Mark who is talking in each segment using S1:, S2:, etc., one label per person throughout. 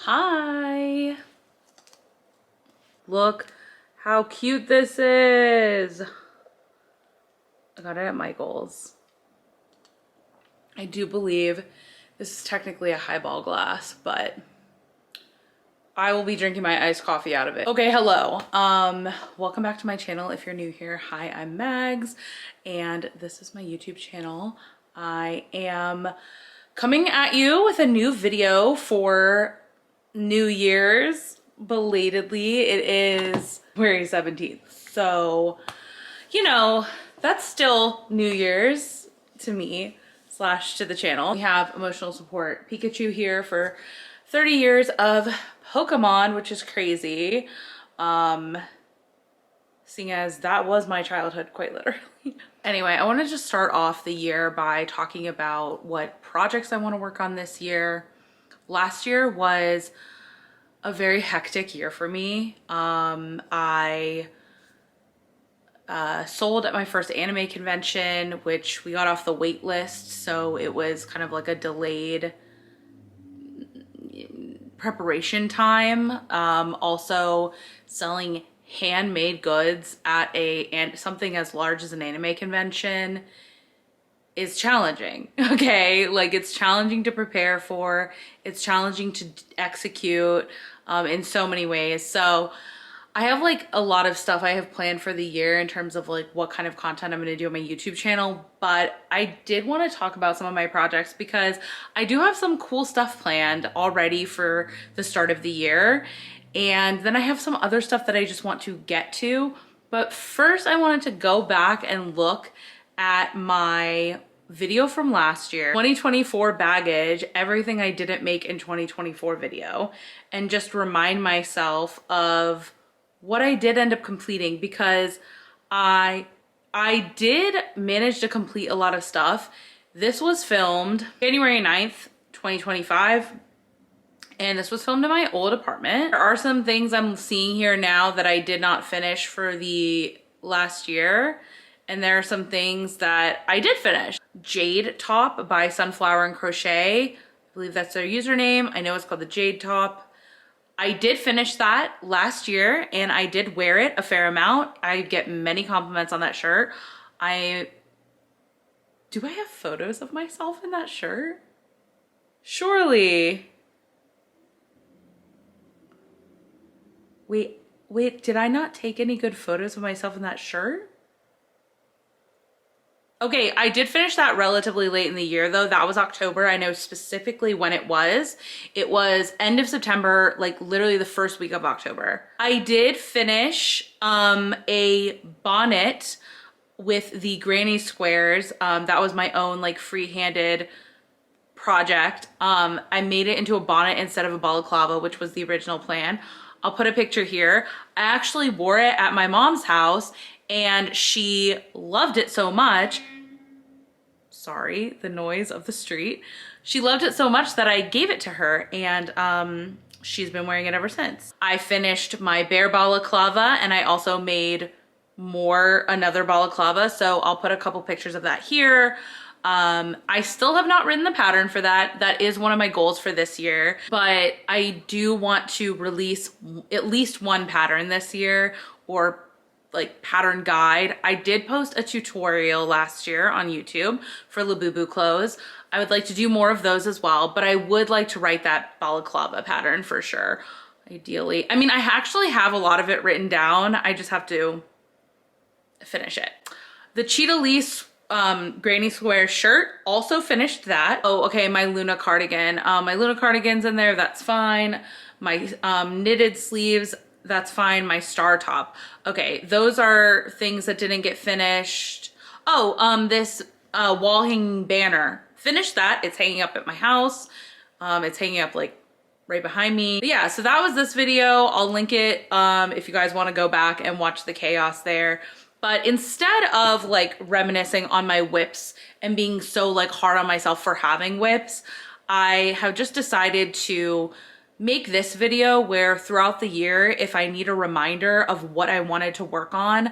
S1: Hi. Look how cute this is. I got it at Michael's. I do believe this is technically a highball glass, but I will be drinking my iced coffee out of it. Okay, hello. Welcome back to my channel. If you're new here, hi, I'm Mags, and this is my YouTube channel. I am coming at you with a new video for New Year's. Belatedly, it is January 17th. So, you know, that's still New Year's to me / to the channel. We have emotional support Pikachu here for 30 years of Pokemon, which is crazy. Seeing as that was my childhood, quite literally. Anyway, I want to just start off the year by talking about what projects I want to work on this year. Last year was a very hectic year for me. I sold at my first anime convention, which we got off the wait list, so it was kind of like a delayed preparation time. Also selling handmade goods at something as large as an anime convention is challenging. Okay, like it's challenging to prepare for, it's challenging to execute in so many ways. So I have like a lot of stuff I have planned for the year in terms of like what kind of content I'm going to do on my YouTube channel, but I did want to talk about some of my projects because I do have some cool stuff planned already for the start of the year. And then I have some other stuff that I just want to get to. But first I wanted to go back and look at my video from last year, 2024 baggage, everything I didn't make in 2024 video, and just remind myself of what I did end up completing, because I did manage to complete a lot of stuff. This was filmed January 9th, 2025. And this was filmed in my old apartment. There are some things I'm seeing here now that I did not finish for the last year. And there are some things that I did finish. Jade Top by Sunflower and Crochet. I believe that's their username. I know it's called the Jade Top. I did finish that last year and I did wear it a fair amount. I get many compliments on that shirt. Do I have photos of myself in that shirt? Surely. Wait, did I not take any good photos of myself in that shirt? Okay, I did finish that relatively late in the year though. That was October. I know specifically when it was. It was end of September, like literally the first week of October. I did finish a bonnet with the granny squares. That was my own like free-handed project. I made it into a bonnet instead of a balaclava, which was the original plan. I'll put a picture here. I actually wore it at my mom's house and she loved it so much. Sorry, the noise of the street. She loved it so much that I gave it to her, and she's been wearing it ever since. I finished my bear balaclava and I also made another balaclava. So I'll put a couple pictures of that here. I still have not written the pattern for that. That is one of my goals for this year, but I do want to release at least one pattern this year, or like pattern guide. I did post a tutorial last year on YouTube for Labubu clothes. I would like to do more of those as well, but I would like to write that balaclava pattern for sure. Ideally. I mean, I actually have a lot of it written down. I just have to finish it. The Cheetah Lease granny square shirt, also finished that. Oh, okay, my Luna cardigan. My Luna cardigan's in there, that's fine. My knitted sleeves, that's fine. My star top. Okay, those are things that didn't get finished. Oh, this wall hanging banner. Finished that. It's hanging up at my house. It's hanging up like right behind me. But yeah, so that was this video. I'll link it if you guys want to go back and watch the chaos there. But instead of like reminiscing on my whips and being so like hard on myself for having whips, I have just decided to make this video where throughout the year, if I need a reminder of what I wanted to work on,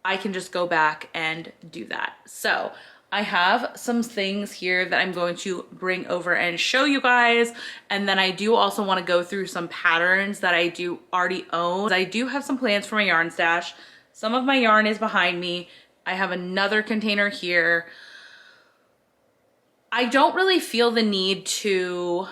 S1: I can just go back and do that. So I have some things here that I'm going to bring over and show you guys. And then I do also want to go through some patterns that I do already own. I do have some plans for my yarn stash. Some of my yarn is behind me. I have another container here. I don't really feel the need to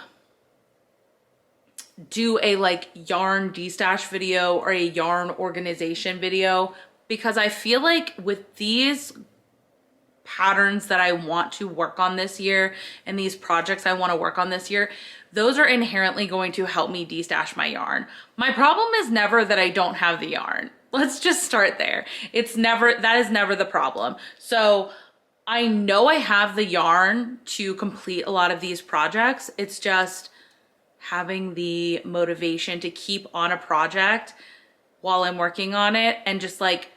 S1: do a like yarn destash video or a yarn organization video, because I feel like with these patterns that I want to work on this year and these projects I want to work on this year, those are inherently going to help me destash my yarn. My problem is never that I don't have the yarn. Let's just start there. That is never the problem. So I know I have the yarn to complete a lot of these projects. It's just having the motivation to keep on a project while I'm working on it and just like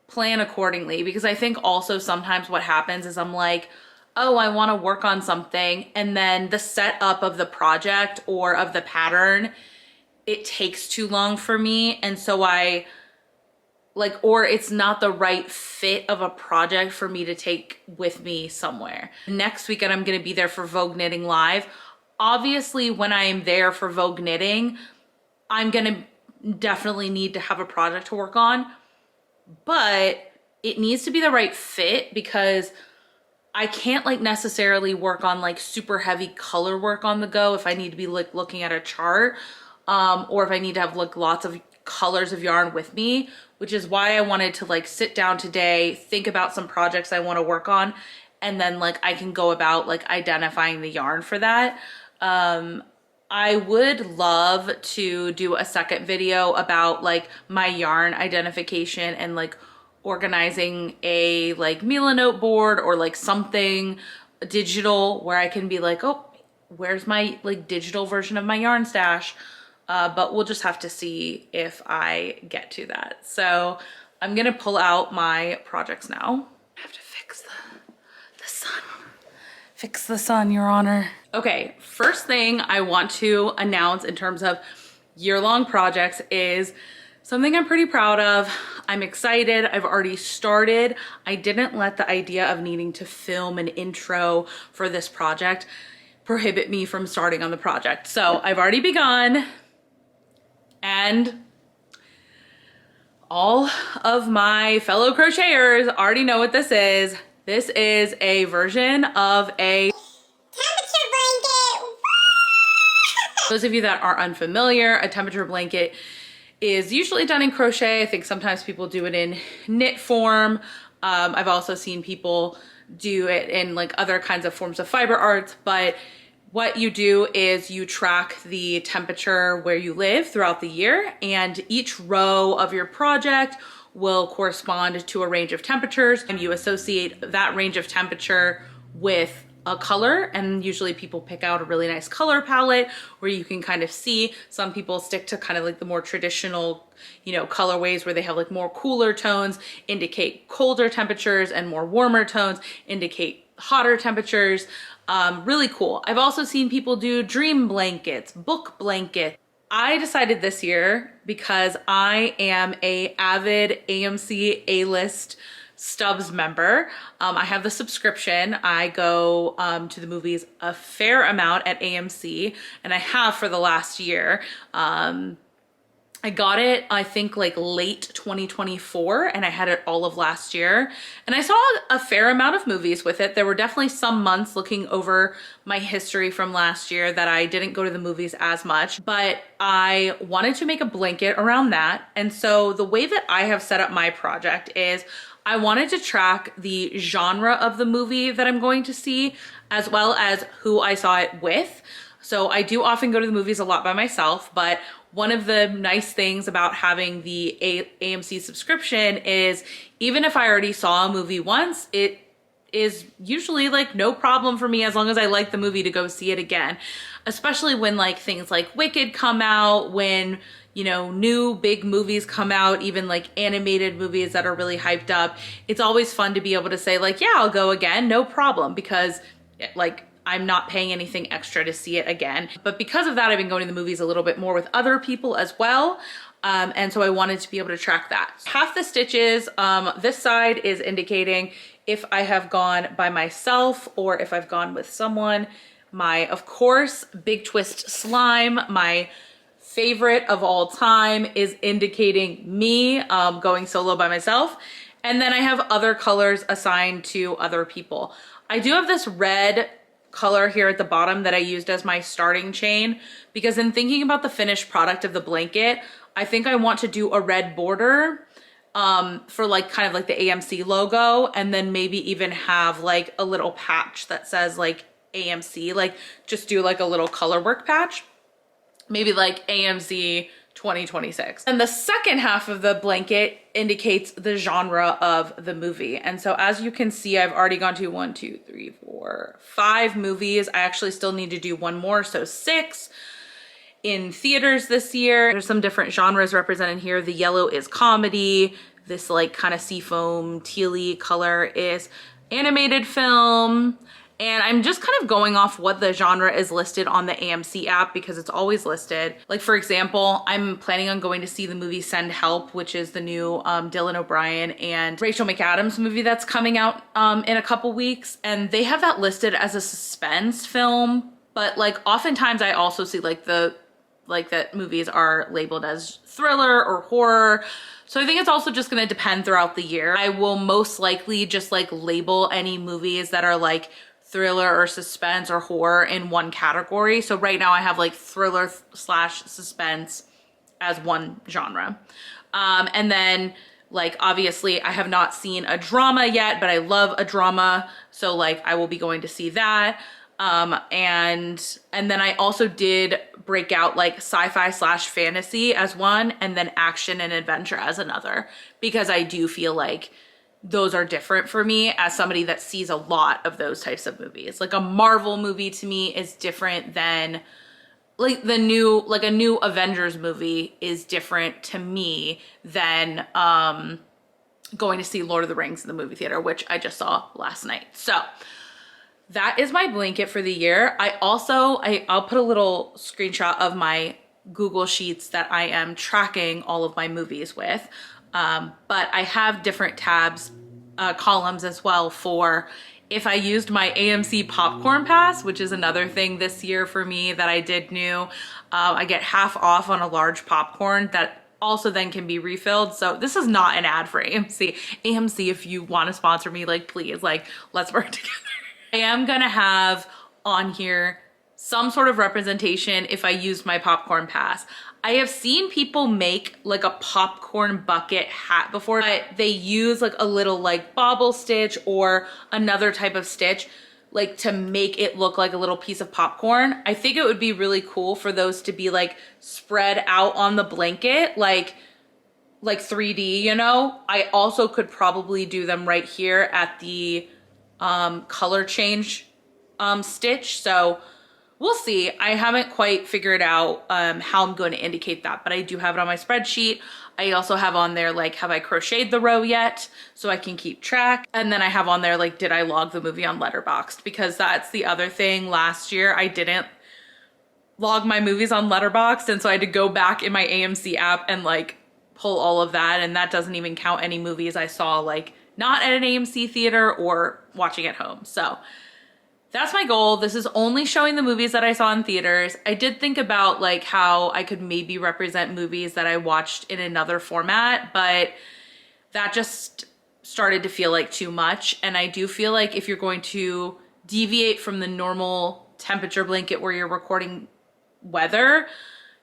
S1: plan accordingly. Because I think also sometimes what happens is I'm like, oh, I want to work on something, and then the setup of the project or of the pattern, it takes too long for me. And so or it's not the right fit of a project for me to take with me somewhere. Next weekend, I'm going to be there for Vogue Knitting Live. Obviously, when I am there for Vogue Knitting, I'm going to definitely need to have a project to work on, but it needs to be the right fit, because I can't like necessarily work on like super heavy color work on the go if I need to be like looking at a chart, or if I need to have like lots of colors of yarn with me, which is why I wanted to like sit down today, think about some projects I want to work on, and then like I can go about like identifying the yarn for that. I would love to do a second video about like my yarn identification and like organizing a like Mila note board or like something digital where I can be like, oh, where's my like digital version of my yarn stash? But we'll just have to see if I get to that. So I'm gonna pull out my projects now. I have to fix the sun. Fix the sun, Your Honor. Okay, first thing I want to announce in terms of year-long projects is something I'm pretty proud of. I'm excited. I've already started. I didn't let the idea of needing to film an intro for this project prohibit me from starting on the project. So I've already begun, and all of my fellow crocheters already know what this is. This is a version of a temperature blanket. Those of you that are unfamiliar, a temperature blanket is usually done in crochet. I think sometimes people do it in knit form. I've also seen people do it in like other kinds of forms of fiber arts, but what you do is you track the temperature where you live throughout the year, and each row of your project will correspond to a range of temperatures, and you associate that range of temperature with a color. And usually people pick out a really nice color palette where you can kind of see. Some people stick to kind of like the more traditional, you know, colorways where they have like more cooler tones indicate colder temperatures and more warmer tones indicate hotter temperatures. Really cool. I've also seen people do dream blankets, book blankets. I decided this year, because I am a avid AMC A-list Stubs member. I have the subscription. I go to the movies a fair amount at AMC, and I have for the last year. I got it, I think like late 2024, and I had it all of last year. And I saw a fair amount of movies with it. There were definitely some months looking over my history from last year that I didn't go to the movies as much, but I wanted to make a blanket around that. And so the way that I have set up my project is I wanted to track the genre of the movie that I'm going to see, as well as who I saw it with. So I do often go to the movies a lot by myself, but one of the nice things about having the AMC subscription is even if I already saw a movie once, it is usually like no problem for me as long as I like the movie to go see it again. Especially when like things like Wicked come out, when, you know, new big movies come out, even like animated movies that are really hyped up. It's always fun to be able to say like, yeah, I'll go again, no problem, because like I'm not paying anything extra to see it again. But because of that, I've been going to the movies a little bit more with other people as well. And so I wanted to be able to track that. Half the stitches, this side is indicating if I have gone by myself or if I've gone with someone. My, of course, Big Twist slime, my favorite of all time, is indicating me going solo by myself. And then I have other colors assigned to other people. I do have this red color here at the bottom that I used as my starting chain, because in thinking about the finished product of the blanket, I think I want to do a red border for like kind of like the AMC logo, and then maybe even have like a little patch that says like AMC, like just do like a little color work patch, maybe like AMC 2026. And the second half of the blanket indicates the genre of the movie. And so as you can see, I've already gone to 1, 2, 3, 4, 5 movies. I actually still need to do one more, so 6 in theaters this year. There's some different genres represented here. The yellow is comedy. This like kind of seafoam tealy color is animated film. And I'm just kind of going off what the genre is listed on the AMC app, because it's always listed. Like for example, I'm planning on going to see the movie Send Help, which is the new Dylan O'Brien and Rachel McAdams movie that's coming out in a couple weeks. And they have that listed as a suspense film. But like oftentimes I also see like that movies are labeled as thriller or horror. So I think it's also just gonna depend throughout the year. I will most likely just like label any movies that are like thriller or suspense or horror in one category. So right now I have like thriller / suspense as one genre. And then like obviously I have not seen a drama yet, but I love a drama. So like I will be going to see that. And then I also did break out like sci-fi / fantasy as one, and then action and adventure as another, because I do feel like those are different for me as somebody that sees a lot of those types of movies. Like a Marvel movie to me is different than like a new Avengers movie is different to me than going to see Lord of the Rings in the movie theater, which I just saw last night. So that is my blanket for the year. I'll put a little screenshot of my Google Sheets that I am tracking all of my movies with. But I have different tabs, columns as well for if I used my AMC popcorn pass, which is another thing this year for me that I did new. I get half off on a large popcorn that also then can be refilled. So this is not an ad for AMC. AMC, if you want to sponsor me, like please, like let's work together. I am gonna have on here some sort of representation if I used my popcorn pass. I have seen people make like a popcorn bucket hat before, but they use like a little like bobble stitch or another type of stitch like to make it look like a little piece of popcorn. I think it would be really cool for those to be like spread out on the blanket, like 3D, you know? I also could probably do them right here at the color change stitch. So we'll see. I haven't quite figured out how I'm going to indicate that, but I do have it on my spreadsheet. I also have on there like, have I crocheted the row yet? So I can keep track. And then I have on there like, did I log the movie on Letterboxd? Because that's the other thing. Last year I didn't log my movies on Letterboxd, and so I had to go back in my AMC app and like pull all of that, and that doesn't even count any movies I saw like not at an AMC theater or watching at home. So that's my goal. This is only showing the movies that I saw in theaters. I did think about like how I could maybe represent movies that I watched in another format, but that just started to feel like too much. And I do feel like if you're going to deviate from the normal temperature blanket where you're recording weather,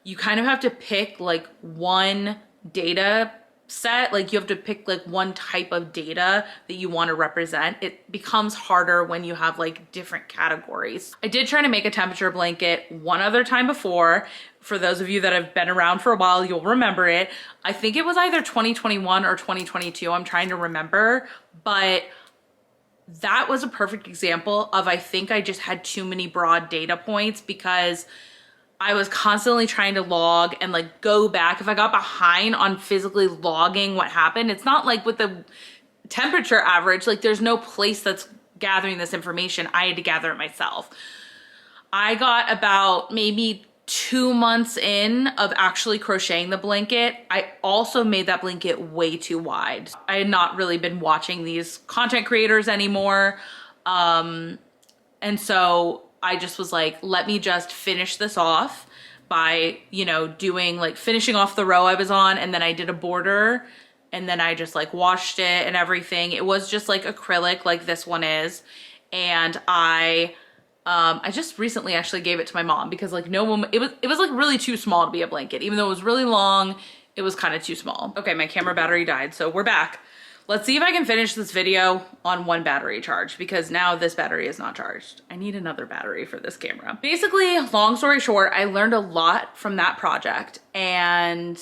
S1: you kind of have to pick like one data set. Like you have to pick like one type of data that you want to represent. It becomes harder when you have like different categories. I did try to make a temperature blanket one other time before. For those of you that have been around for a while, you'll remember it. I think it was either 2021 or 2022. I'm trying to remember, but that was a perfect example of, I think I just had too many broad data points because I was constantly trying to log and like go back. If I got behind on physically logging what happened, it's not like with the temperature average, like there's no place that's gathering this information. I had to gather it myself. I got about maybe 2 months in of actually crocheting the blanket, I also made that blanket way too wide. I had not really been watching these content creators anymore. And so I just was like, let me just finish this off by, you know, doing like finishing off the row I was on, and then I did a border, and then I just like washed it and everything. It was just like acrylic like this one is. And I just recently actually gave it to my mom because like no one, it was like really too small to be a blanket. Even though it was really long, it was kind of too small. Okay, my camera battery died, so we're back. Let's see if I can finish this video on one battery charge, because now this battery is not charged. I need another battery for this camera. Basically, long story short, I learned a lot from that project, and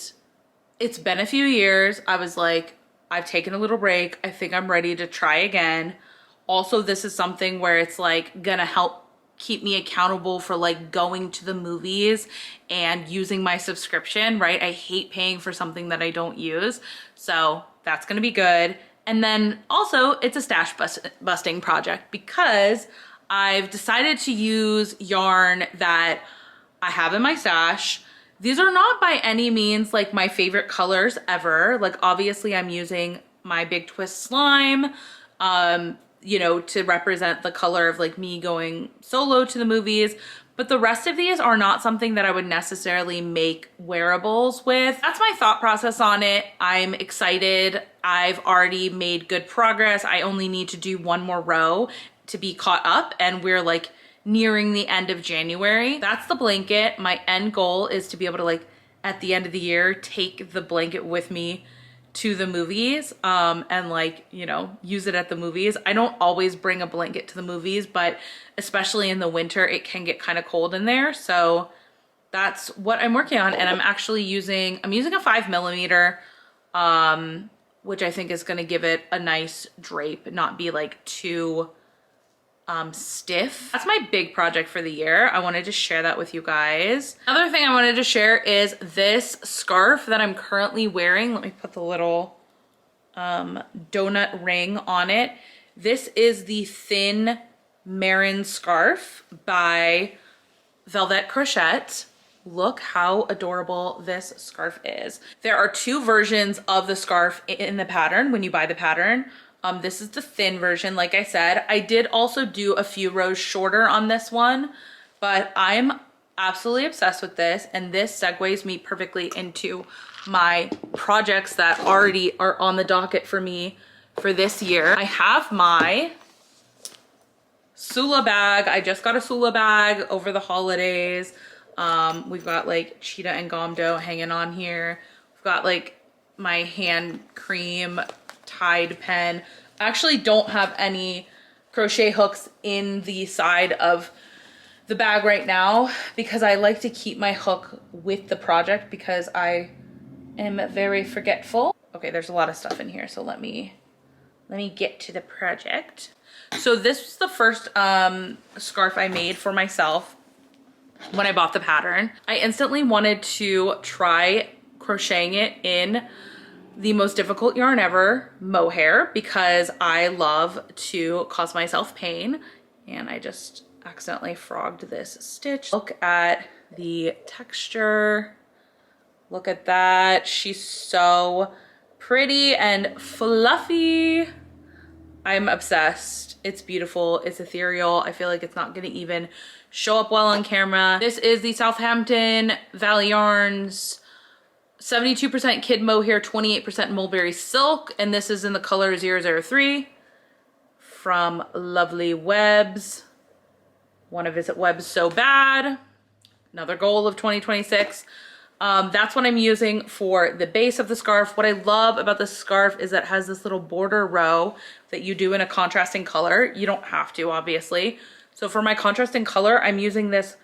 S1: it's been a few years. I was like, I've taken a little break. I think I'm ready to try again. Also, this is something where it's like gonna help keep me accountable for like going to the movies and using my subscription, right? I hate paying for something that I don't use. So that's gonna be good. And then also it's a stash busting project because I've decided to use yarn that I have in my stash. These are not by any means like my favorite colors ever. Like obviously I'm using my Big Twist slime, you know, to represent the color of like me going solo to the movies. But the rest of these are not something that I would necessarily make wearables with. That's my thought process on it. I'm excited. I've already made good progress. I only need to do one more row to be caught up, and we're like nearing the end of January. That's the blanket. My end goal is to be able to like at the end of the year take the blanket with me to the movies and like, you know, use it at the movies. I don't always bring a blanket to the movies, but especially in the winter, it can get kind of cold in there. So that's what I'm working on. And I'm actually using, I'm using a 5mm, which I think is going to give it a nice drape, not be like too stiff. That's my big project for the year. I wanted to share that with you guys. Another thing I wanted to share is this scarf that I'm currently wearing. Let me put the little donut ring on it. This is the thin marin scarf by Velvet Crochet. Look how adorable this scarf is. There are 2 versions of the scarf in the pattern when you buy the pattern. This is the thin version, like I said. I did also do a few rows shorter on this one, but I'm absolutely obsessed with this, and this segues me perfectly into my projects that already are on the docket for me for this year. I have my Sula bag. I just got a Sula bag over the holidays. We've got like cheetah and gomdo hanging on here. We've got like my hand cream Tide pen. I actually don't have any crochet hooks in the side of the bag right now because I like to keep my hook with the project because I am very forgetful. Okay, there's a lot of stuff in here, so let me get to the project. So this was the first scarf I made for myself when I bought the pattern. I instantly wanted to try crocheting it in the most difficult yarn ever, mohair, because I love to cause myself pain. And I just accidentally frogged this stitch. Look at the texture. Look at that. She's so pretty and fluffy. I'm obsessed. It's beautiful. It's ethereal. I feel like it's not gonna even show up well on camera. This is the Southampton Valley Yarns 72% kid mohair, 28% mulberry silk, and this is in the color 003 from Lovely Webs. Want to visit Webs so bad. Another goal of 2026. That's what I'm using for the base of the scarf. What I love about this scarf is that it has this little border row that you do in a contrasting color. You don't have to, obviously. So for my contrasting color, I'm using this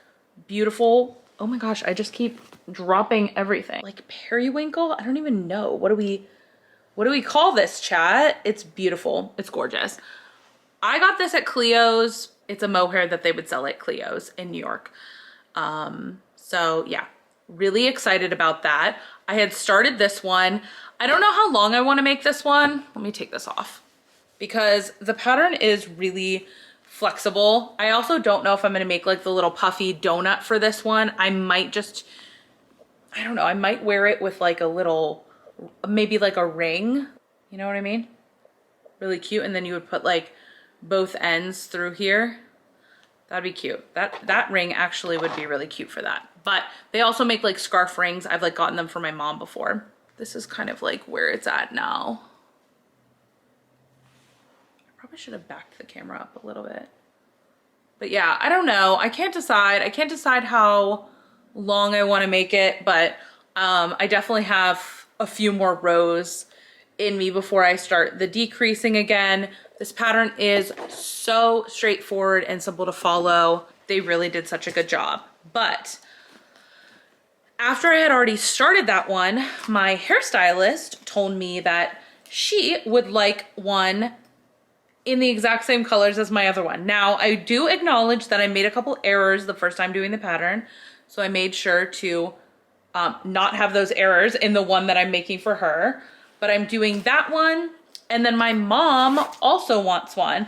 S1: beautiful, oh my gosh, I just keep dropping everything. Like periwinkle? I don't even know. What do we call this, chat? It's beautiful. It's gorgeous. I got this at Cleo's. It's a mohair that they would sell at Cleo's in New York. So yeah, really excited about that. I had started this one. I don't know how long I want to make this one. Let me take this off because the pattern is really flexible. I also don't know if I'm gonna make like the little puffy donut for this one. I might just, I don't know, I might wear it with like a little, maybe like a ring. You know what I mean? Really cute. And then you would put like both ends through here. That'd be cute. That ring actually would be really cute for that. But they also make like scarf rings. I've like gotten them for my mom before. This is kind of like where it's at now. I probably should have backed the camera up a little bit. But yeah, I don't know. I can't decide. I can't decide how long I want to make it, but I definitely have a few more rows in me before I start the decreasing again. This pattern is so straightforward and simple to follow. They really did such a good job. But after I had already started that one, my hairstylist told me that she would like one in the exact same colors as my other one. Now, I do acknowledge that I made a couple errors the first time doing the pattern, so I made sure to not have those errors in the one that I'm making for her. But I'm doing that one. And then my mom also wants one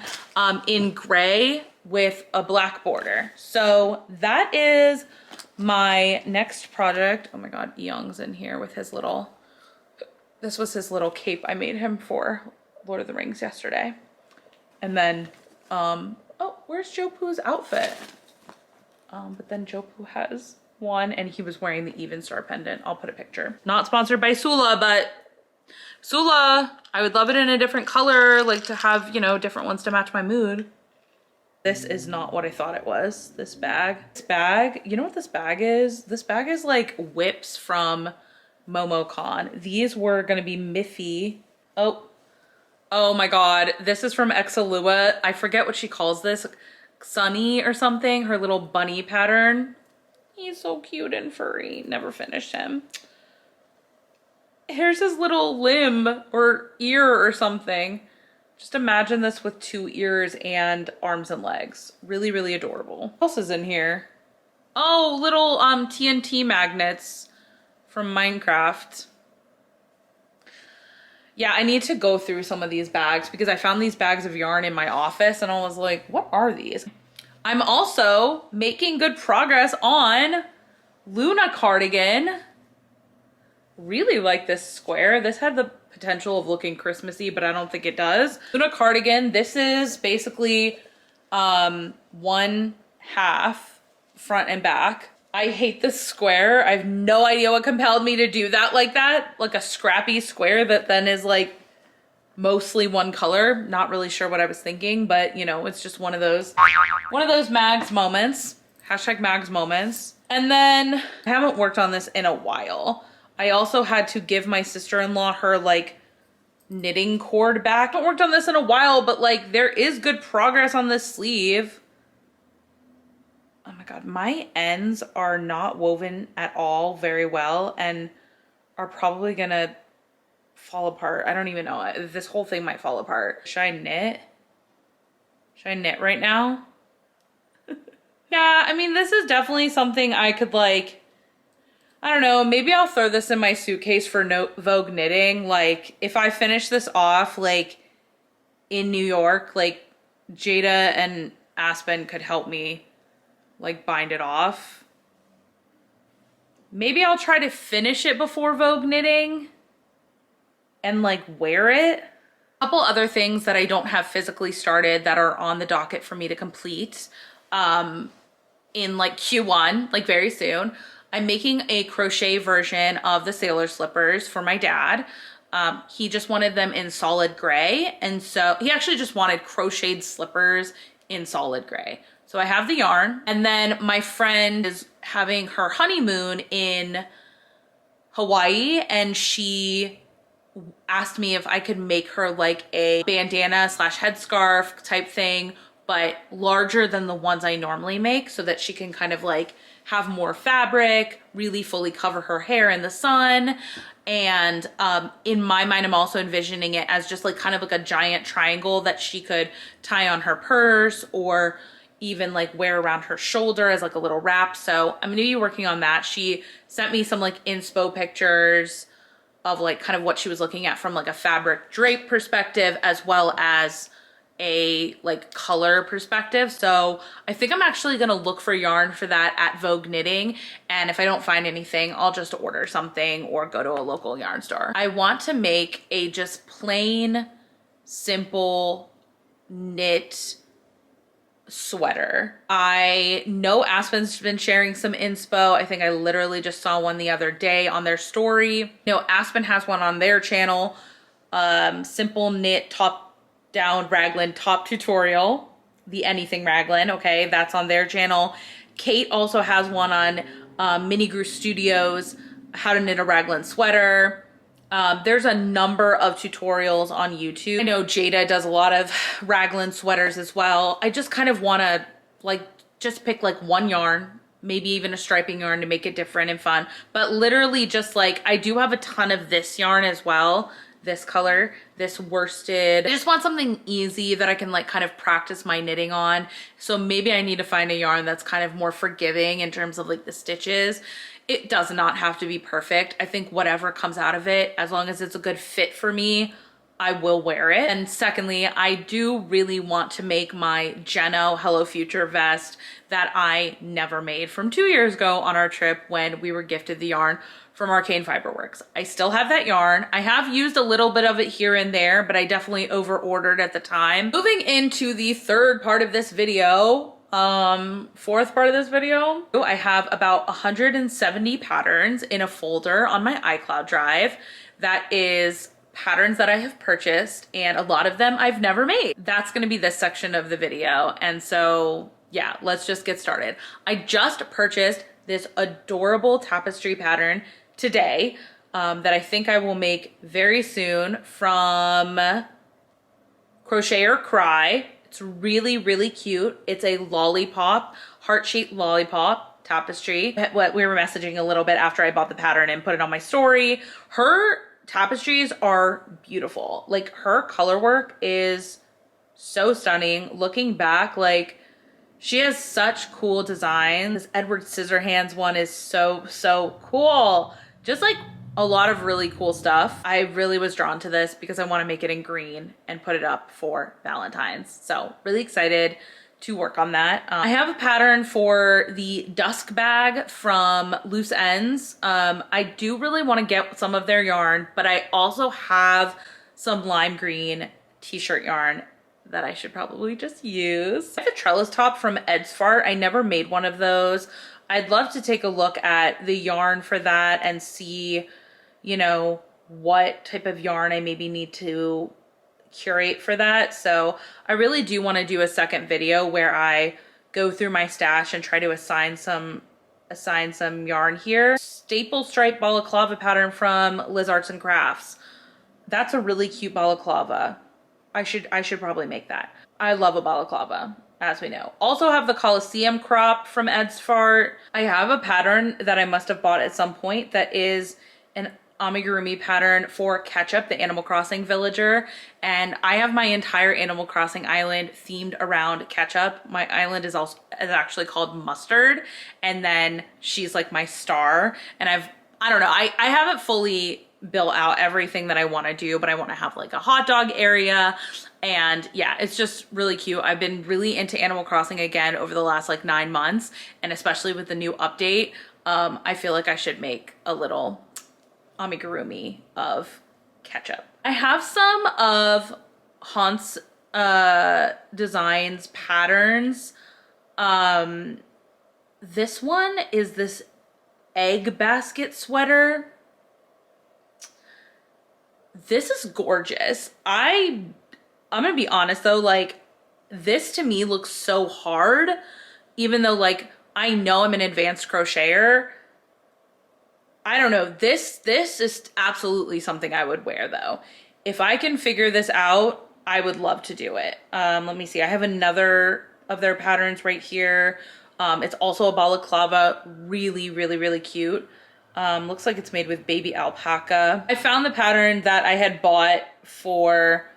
S1: in gray with a black border. So that is my next project. Oh my God, Young's in here with his little, this was his little cape I made him for Lord of the Rings yesterday. And then, oh, where's Joe Poo's outfit? But then Joe Poo has one and he was wearing the Even Star pendant. I'll put a picture. Not sponsored by Sula, but Sula, I would love it in a different color, like to have, you know, different ones to match my mood. This is not what I thought it was, this bag. This bag, you know what this bag is? This bag is like whips from MomoCon. These were gonna be Miffy. Oh my God, this is from Exalua. I forget what she calls this, Sunny or something, her little bunny pattern. He's so cute and furry, never finished him. Here's his little limb or ear or something. Just imagine this with 2 ears and arms and legs. Really, really adorable. What else is in here? Oh, little TNT magnets from Minecraft. Yeah, I need to go through some of these bags because I found these bags of yarn in my office and I was like, what are these? I'm also making good progress on Luna cardigan. Really like this square. This had the potential of looking Christmassy, but I don't think it does. Luna cardigan, this is basically 1/2 front and back. I hate this square. I have no idea what compelled me to do that like that. Like a scrappy square that then is like mostly one color. Not really sure what I was thinking, but you know, it's just one of those Mags moments. Hashtag Mags moments. And then I haven't worked on this in a while. I also had to give my sister-in-law her like knitting cord back. I haven't worked on this in a while, but like there is good progress on this sleeve. Oh my God, my ends are not woven at all very well and are probably gonna fall apart. I don't even know. This whole thing might fall apart. Should I knit? Should I knit right now? Yeah, I mean, this is definitely something I could like, I don't know, maybe I'll throw this in my suitcase for Vogue knitting. Like if I finish this off like in New York, like Jada and Aspen could help me like bind it off. Maybe I'll try to finish it before Vogue knitting and like wear it. A couple other things that I don't have physically started that are on the docket for me to complete in like Q1, like very soon. I'm making a crochet version of the sailor slippers for my dad. He just wanted them in solid gray. And so he actually just wanted crocheted slippers in solid gray. So I have the yarn, and then my friend is having her honeymoon in Hawaii and she asked me if I could make her like a bandana slash headscarf type thing, but larger than the ones I normally make so that she can kind of like have more fabric, really fully cover her hair in the sun. And in my mind, I'm also envisioning it as just like kind of like a giant triangle that she could tie on her purse or even like wear around her shoulder as like a little wrap. So I'm gonna be working on that. She sent me some like inspo pictures of like kind of what she was looking at from like a fabric drape perspective, as well as a like color perspective. So I think I'm actually gonna look for yarn for that at Vogue Knitting, and if I don't find anything, I'll just order something or go to a local yarn store. I want to make a just plain simple knit sweater. I know Aspen's been sharing some inspo. I think I literally just saw one the other day on their story. You know, Aspen has one on their channel, simple knit top down raglan top tutorial, the anything raglan. Okay, that's on their channel. Kate also has one on Mini Grew Studios, how to knit a raglan sweater. There's a number of tutorials on YouTube. I know Jada does a lot of raglan sweaters as well. I just kind of want to like just pick like one yarn, maybe even a striping yarn to make it different and fun. But literally just like, I do have a ton of this yarn as well. This color, this worsted. I just want something easy that I can like kind of practice my knitting on. So maybe I need to find a yarn that's kind of more forgiving in terms of like the stitches. It does not have to be perfect. I think whatever comes out of it, as long as it's a good fit for me, I will wear it. And secondly, I do really want to make my Geno Hello Future vest that I never made from 2 years ago on our trip when we were gifted the yarn from Arcane Fiberworks. I still have that yarn. I have used a little bit of it here and there, but I definitely over ordered at the time. Moving into the third part of this video, fourth part of this video, I have about 170 patterns in a folder on my iCloud drive. That is patterns that I have purchased, and a lot of them I've never made. That's gonna be this section of the video. And so yeah, let's just get started. I just purchased this adorable tapestry pattern today that I think I will make very soon from Crochet or Cry. It's really, really cute. It's a lollipop, heart-shaped lollipop tapestry. What we were messaging a little bit after I bought the pattern and put it on my story. Her tapestries are beautiful. Like her color work is so stunning. Looking back, like she has such cool designs. This Edward Scissorhands one is so cool. Just like a lot of really cool stuff. I really was drawn to this because I want to make it in green and put it up for Valentine's. So really excited to work on that. I have a pattern for the dusk bag from Loose Ends. I do really want to get some of their yarn, but I also have some lime green t-shirt yarn that I should probably just use. I have a trellis top from Edsfart. I never made one of those. I'd love to take a look at the yarn for that and see, you know, what type of yarn I maybe need to curate for that. So I really do want to do a second video where I go through my stash and try to assign some yarn here. Staple stripe balaclava pattern from Liz Arts and Crafts. That's a really cute balaclava. I should probably make that. I love a balaclava, as we know. Also have the Coliseum crop from Edsfart. I have a pattern that I must have bought at some point that is an amigurumi pattern for Ketchup, the Animal Crossing villager. And I have my entire Animal Crossing island themed around Ketchup. My island is actually called Mustard. And then she's like my star. And I don't know, I haven't fully built out everything that I want to do, but I want to have like a hot dog area. And yeah, it's just really cute. I've been really into Animal Crossing again over the last like 9 months. And especially with the new update, I feel like I should make a little amigurumi of Ketchup. I have some of Hans Designs patterns. This one is this egg basket sweater. This is gorgeous. I'm gonna be honest though, like this to me looks so hard, even though like I know I'm an advanced crocheter. I don't know, this is absolutely something I would wear though. If I can figure this out, I would love to do it. Let me see, I have another of their patterns right here. It's also a balaclava, really cute. Looks like it's made with baby alpaca. I found the pattern that I had bought for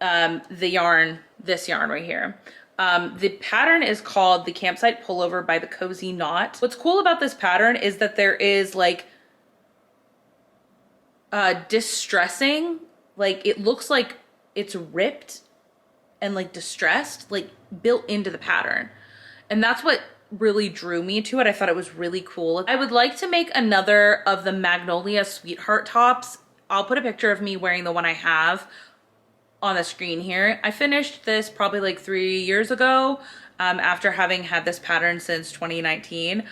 S1: the yarn, this yarn right here. The pattern is called the Campsite Pullover by the Cozy Knot. What's cool about this pattern is that there is like distressing, like it looks like it's ripped and like distressed, like built into the pattern. And that's what really drew me to it. I thought it was really cool. I would like to make another of the Magnolia Sweetheart tops. I'll put a picture of me wearing the one I have on the screen here. I finished this probably like 3 years ago, after having had this pattern since 2019.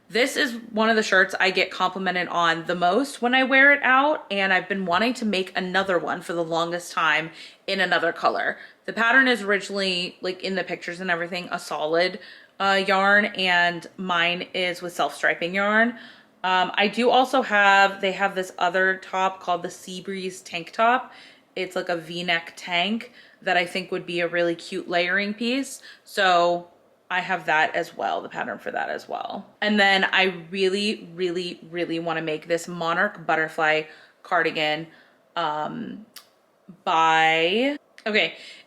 S1: This is one of the shirts I get complimented on the most when I wear it out, and I've been wanting to make another one for the longest time in another color. The pattern is originally, like in the pictures and everything, a solid yarn, and mine is with self-striping yarn. I do also have, they have this other top called the Sea Breeze tank top. It's like a V-neck tank that I think would be a really cute layering piece. So I have that as well, the pattern for that as well. And then I really, really, really want to make this Monarch Butterfly cardigan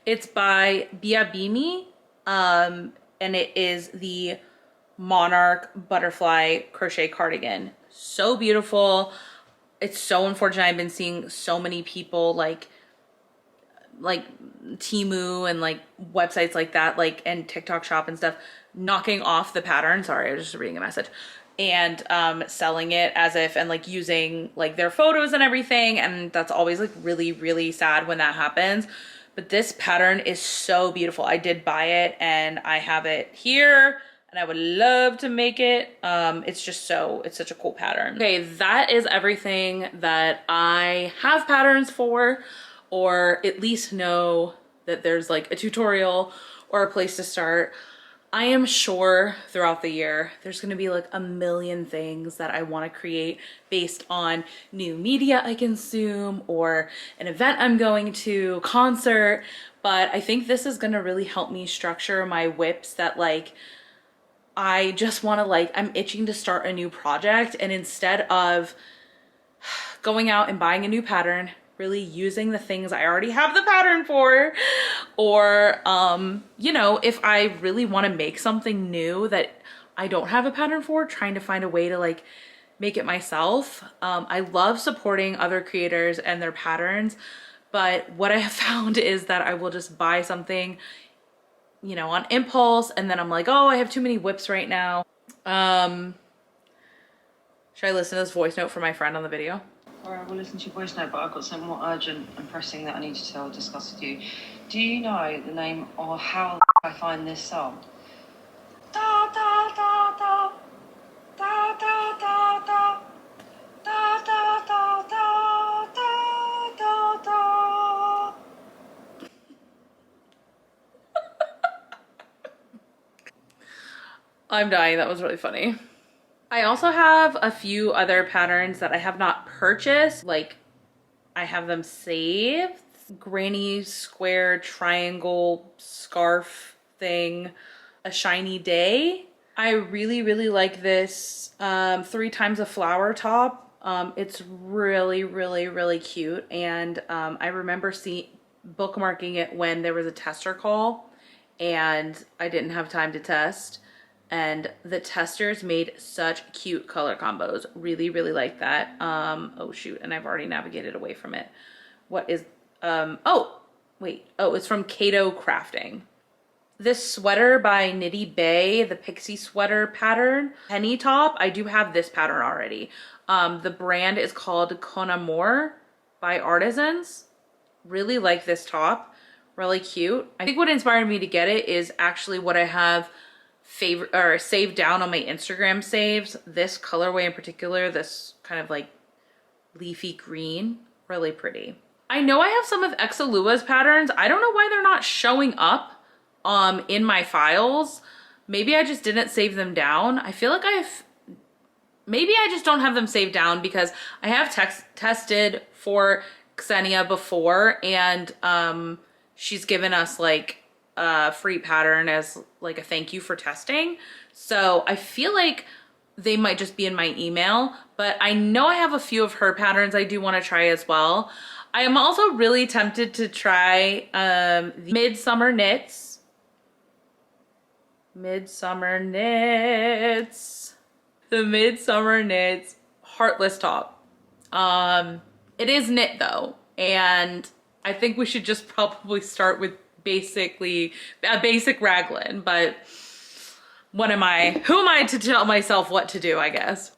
S1: it's by Biabimi, and it is the Monarch Butterfly crochet cardigan. So beautiful. It's so unfortunate. I've been seeing so many people like Temu and like websites like that, like, and TikTok shop and stuff, knocking off the pattern. Sorry, I was just reading a message. And selling it as if, and like using like their photos and everything. And that's always like really, really sad when that happens. But this pattern is so beautiful. I did buy it and I have it here, and I would love to make it. It's such a cool pattern. Okay, that is everything that I have patterns for, or at least know that there's like a tutorial or a place to start. I am sure throughout the year there's going to be like a million things that I want to create based on new media I consume or an event I'm going to, concert. But I think this is going to really help me structure my whips that like I just want to, like, I'm itching to start a new project, and instead of going out and buying a new pattern, really using the things I already have the pattern for, or you know, if I really want to make something new that I don't have a pattern for, trying to find a way to like make it myself. I love supporting other creators and their patterns, but what I have found is that I will just buy something, you know, on impulse, and then I'm like, oh, I have too many whips right now. Should I listen to this voice note from my friend on the video?
S2: Alright, we'll listen to your voice note, but I've got something more urgent and pressing that I need to discuss with you. Do you know the name or how I find this song? Da da da da da da da da da da da da da da.
S1: I'm dying. That was really funny. I also have a few other patterns that I have not purchased. Like, I have them saved. Granny square triangle scarf thing, a shiny day. I really, really like this 3 times a flower top. It's really, really, really cute. And I remember bookmarking it when there was a tester call and I didn't have time to test. And the testers made such cute color combos. Really, really like that. Oh shoot, and I've already navigated away from it. What is, oh, wait. Oh, it's from Kato Crafting. This sweater by Knitty Bay, the pixie sweater pattern, penny top. I do have this pattern already. The brand is called Con Amour by Artisans. Really like this top, really cute. I think what inspired me to get it is actually what I have saved down on my Instagram saves. This colorway in particular, this kind of like leafy green, really pretty. I know I have some of Exalua's patterns. I don't know why they're not showing up in my files. Maybe I just didn't save them down. I feel like maybe I just don't have them saved down because I have tested for Xenia before, and she's given us like a free pattern as like a thank you for testing. So I feel like they might just be in my email, but I know I have a few of her patterns I do want to try as well. I am also really tempted to try the Midsummer Knits. The Midsummer Knits Heartless top. It is knit though, and I think we should just probably start with basically a basic raglan, but what am I? Who am I to tell myself what to do, I guess?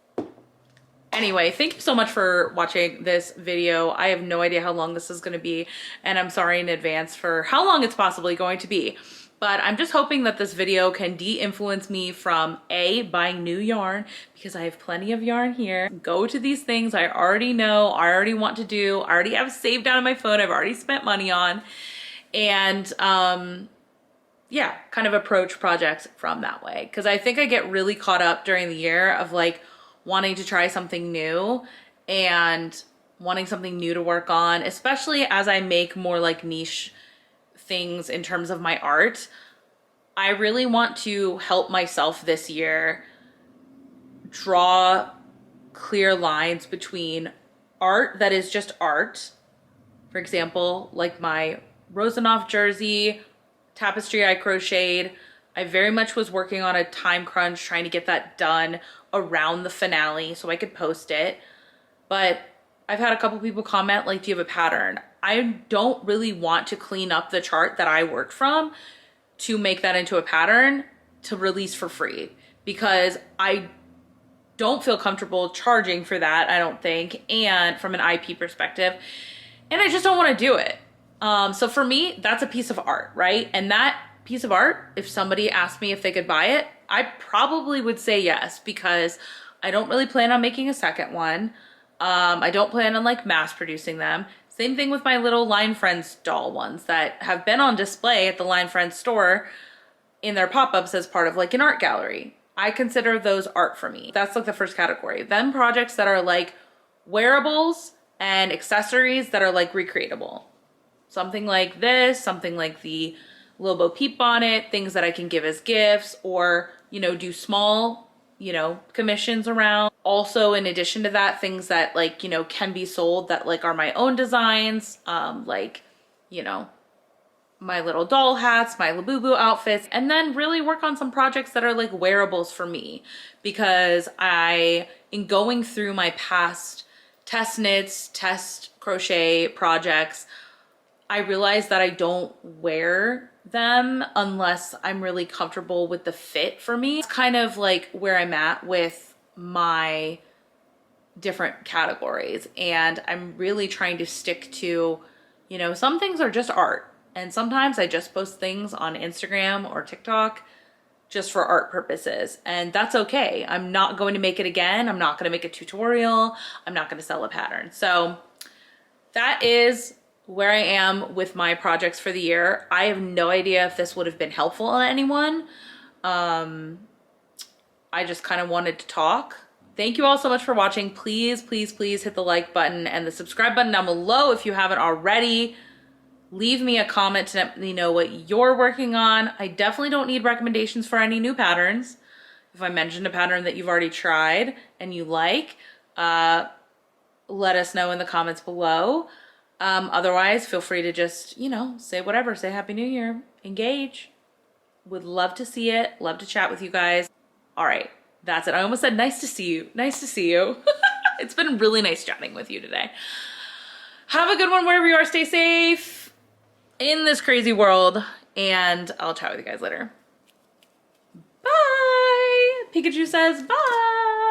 S1: Anyway, thank you so much for watching this video. I have no idea how long this is going to be, and I'm sorry in advance for how long it's possibly going to be. But I'm just hoping that this video can de-influence me from A, buying new yarn, because I have plenty of yarn here. Go to these things I already know, I already want to do, I already have saved down on my phone, I've already spent money on. And yeah, kind of approach projects from that way. Because I think I get really caught up during the year of like wanting to try something new and wanting something new to work on, especially as I make more like niche things in terms of my art. I really want to help myself this year draw clear lines between art that is just art. For example, like my Rosenoff jersey tapestry I crocheted. I very much was working on a time crunch trying to get that done around the finale so I could post it. But I've had a couple people comment like, do you have a pattern? I don't really want to clean up the chart that I worked from to make that into a pattern to release for free, because I don't feel comfortable charging for that, I don't think, and from an IP perspective, and I just don't want to do it. So for me, that's a piece of art, right? And that piece of art, if somebody asked me if they could buy it, I probably would say yes, because I don't really plan on making a second one. I don't plan on like mass producing them. Same thing with my little Line Friends doll ones that have been on display at the Line Friends store in their pop-ups as part of like an art gallery. I consider those art for me. That's like the first category. Then projects that are like wearables and accessories that are like recreatable. Something like this, something like the Lobo Peep Bonnet, things that I can give as gifts or, you know, do small, you know, commissions around. Also, in addition to that, things that like, you know, can be sold that like are my own designs, like, you know, my little doll hats, my Labubu outfits, and then really work on some projects that are like wearables for me, because in going through my past test knits, test crochet projects, I realized that I don't wear them unless I'm really comfortable with the fit for me. It's kind of like where I'm at with my different categories, and I'm really trying to stick to, you know, some things are just art, and sometimes I just post things on Instagram or TikTok just for art purposes, and that's okay. I'm not going to make it again. I'm not going to make a tutorial. I'm not going to sell a pattern. So that is where I am with my projects for the year. I have no idea if this would have been helpful to anyone. I just kind of wanted to talk. Thank you all so much for watching. Please, please, please hit the like button and the subscribe button down below if you haven't already. Leave me a comment to let me know what you're working on. I definitely don't need recommendations for any new patterns. If I mentioned a pattern that you've already tried and you like, let us know in the comments below. Otherwise, feel free to just, you know, say whatever. Say Happy New Year. Engage. Would love to see it. Love to chat with you guys. All right. That's it. I almost said nice to see you. Nice to see you. It's been really nice chatting with you today. Have a good one wherever you are. Stay safe in this crazy world. And I'll chat with you guys later. Bye. Pikachu says bye.